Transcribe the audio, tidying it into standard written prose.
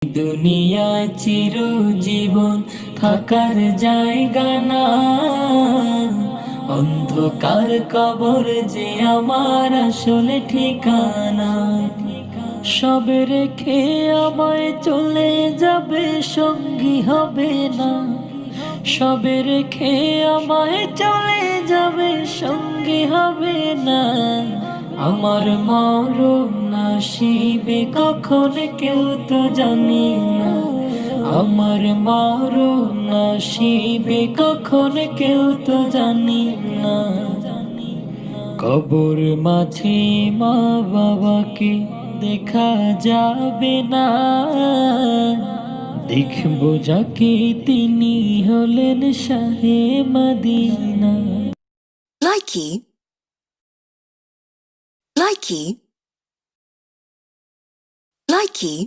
দুনিয়ায় চিরজীবন থাকার জায়গা না, অন্ধকার কবর যে আমার আসলে ঠিকানা। সবে রেখে আমায় চলে যাবে, সঙ্গী হবে না। সবে রেখে আমায় চলে যাবে, সঙ্গী হবে না। আমার মরণ আসিবে কখন কেউ তো জানি না। আমার মরণ আসিবে কখন কেউ তো জানি না। কবর মাঝে মা বাবাকে দেখা যাবে না, দেখবো যাকে তিনি হলেন শাহে মদিনা। Likey, likey, likey.